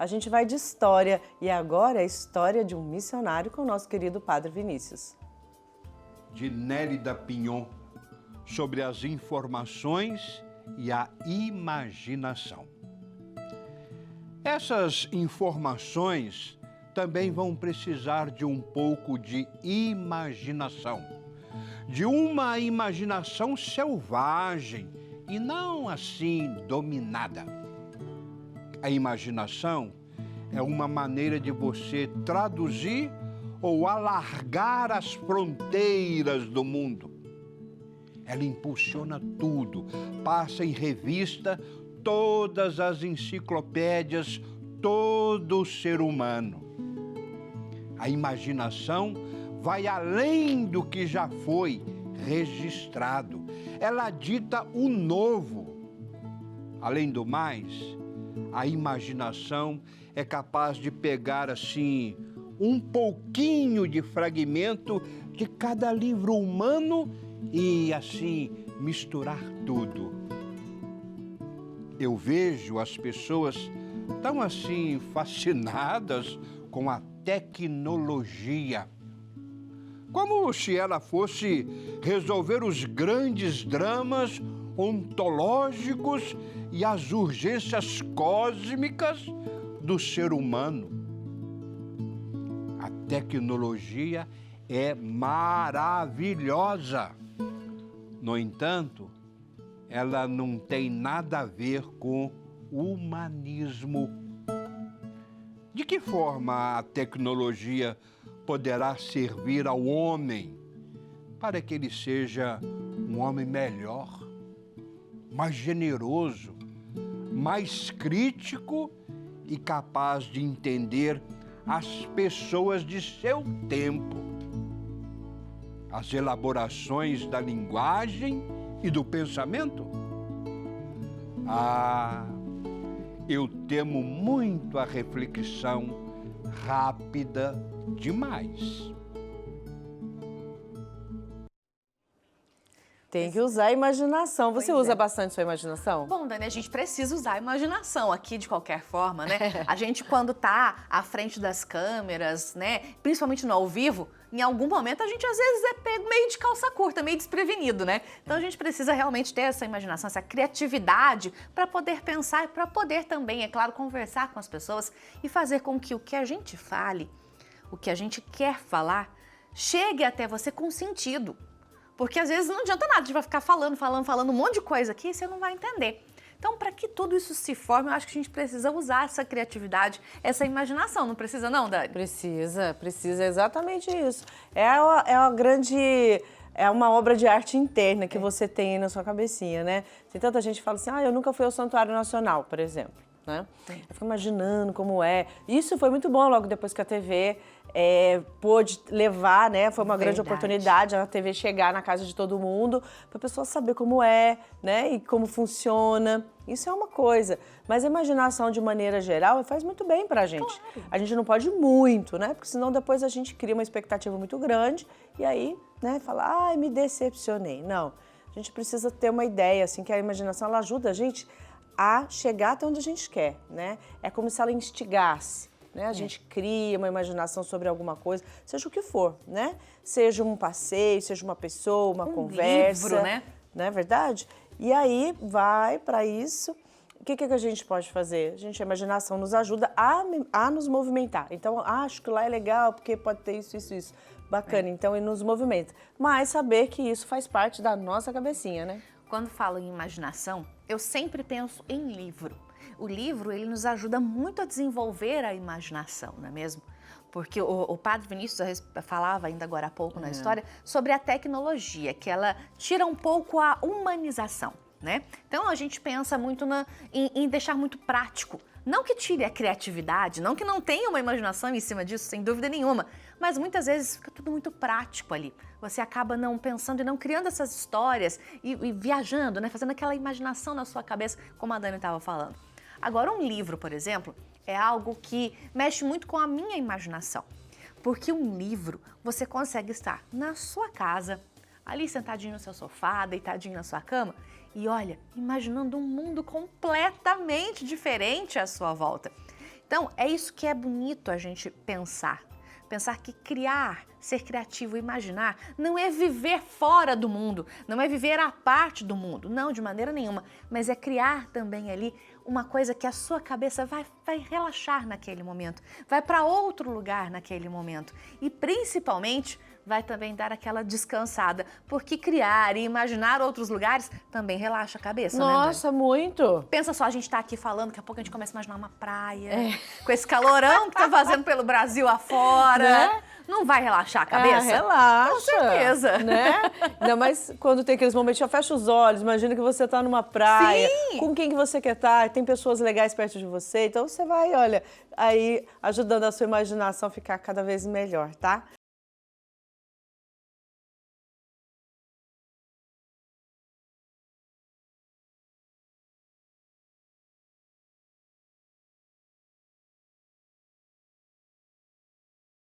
A gente vai de história e agora é a história de um missionário com o nosso querido Padre Vinícius. De Nélida Pinhon, sobre as informações e a imaginação. Essas informações também vão precisar de um pouco de imaginação, de uma imaginação selvagem e não assim dominada. A imaginação é uma maneira de você traduzir ou alargar as fronteiras do mundo. Ela impulsiona tudo, passa em revista todas as enciclopédias, todo o ser humano. A imaginação vai além do que já foi registrado. Ela dita o novo. Além do mais, a imaginação é capaz de pegar assim um pouquinho de fragmento de cada livro humano e assim misturar tudo. Eu vejo as pessoas tão assim fascinadas com a tecnologia, como se ela fosse resolver os grandes dramas ontológicos e as urgências cósmicas do ser humano. A tecnologia é maravilhosa. No entanto, ela não tem nada a ver com humanismo. De que forma a tecnologia poderá servir ao homem para que ele seja um homem melhor, mais generoso, mais crítico e capaz de entender as pessoas de seu tempo? As elaborações da linguagem e do pensamento? Eu temo muito a reflexão rápida demais. Tem que usar a imaginação. Você usa bastante sua imaginação? Bom, Dani, a gente precisa usar a imaginação aqui de qualquer forma, né? A gente, quando tá à frente das câmeras, né, principalmente no ao vivo, em algum momento a gente às vezes é pego meio de calça curta, meio desprevenido, né? Então a gente precisa realmente ter essa imaginação, essa criatividade para poder pensar e para poder também, é claro, conversar com as pessoas e fazer com que o que a gente fale, o que a gente quer falar, chegue até você com sentido. Porque às vezes não adianta nada, a gente vai ficar falando um monte de coisa aqui e você não vai entender. Então, para que tudo isso se forme, eu acho que a gente precisa usar essa criatividade, essa imaginação. Não precisa não, Dani? Precisa exatamente isso. É uma obra de arte interna que você tem aí na sua cabecinha, né? Tem tanta gente que fala assim, eu nunca fui ao Santuário Nacional, por exemplo. Né? Eu fico imaginando como é. Isso foi muito bom logo depois que a TV pôde levar, né? Foi uma grande oportunidade a TV chegar na casa de todo mundo, para a pessoa saber como é, né? E como funciona. Isso é uma coisa. Mas a imaginação, de maneira geral, faz muito bem pra gente. Claro. A gente não pode ir muito, né? Porque senão depois a gente cria uma expectativa muito grande e aí, né, fala, me decepcionei. Não. A gente precisa ter uma ideia, assim, que a imaginação ela ajuda a gente a chegar até onde a gente quer, né? É como se ela instigasse, né? A gente cria uma imaginação sobre alguma coisa, seja o que for, né? Seja um passeio, seja uma pessoa, uma conversa. Livro, né? Não é verdade? E aí vai para isso. O que a gente pode fazer? A imaginação nos ajuda a nos movimentar. Então, acho que lá é legal porque pode ter isso. Bacana, então, e nos movimenta. Mas saber que isso faz parte da nossa cabecinha, né? Quando falo em imaginação, eu sempre penso em livro. O livro, ele nos ajuda muito a desenvolver a imaginação, não é mesmo? Porque o Padre Vinícius falava ainda agora há pouco na história sobre a tecnologia, que ela tira um pouco a humanização, né? Então a gente pensa muito em deixar muito prático. Não que tire a criatividade, não que não tenha uma imaginação em cima disso, sem dúvida nenhuma, mas muitas vezes fica tudo muito prático ali. Você acaba não pensando e não criando essas histórias e viajando, né? Fazendo aquela imaginação na sua cabeça, como a Dani estava falando. Agora, um livro, por exemplo, é algo que mexe muito com a minha imaginação. Porque um livro, você consegue estar na sua casa, ali sentadinho no seu sofá, deitadinho na sua cama, e olha, imaginando um mundo completamente diferente à sua volta. Então, é isso que é bonito a gente pensar. Pensar que criar, ser criativo, imaginar, não é viver fora do mundo, não é viver à parte do mundo, não, de maneira nenhuma, mas é criar também ali uma coisa que a sua cabeça vai relaxar naquele momento, vai para outro lugar naquele momento e principalmente vai também dar aquela descansada, porque criar e imaginar outros lugares também relaxa a cabeça, né, Nossa, muito! Pensa só, a gente tá aqui falando, daqui a pouco a gente começa a imaginar uma praia, com esse calorão que tá fazendo pelo Brasil afora. Né? Não vai relaxar a cabeça? Relaxa. Com certeza. Né? Ainda mais quando tem aqueles momentos, já fecha os olhos, imagina que você tá numa praia, Sim. com quem que você quer estar, tem pessoas legais perto de você, então você vai, olha, aí ajudando a sua imaginação a ficar cada vez melhor, tá?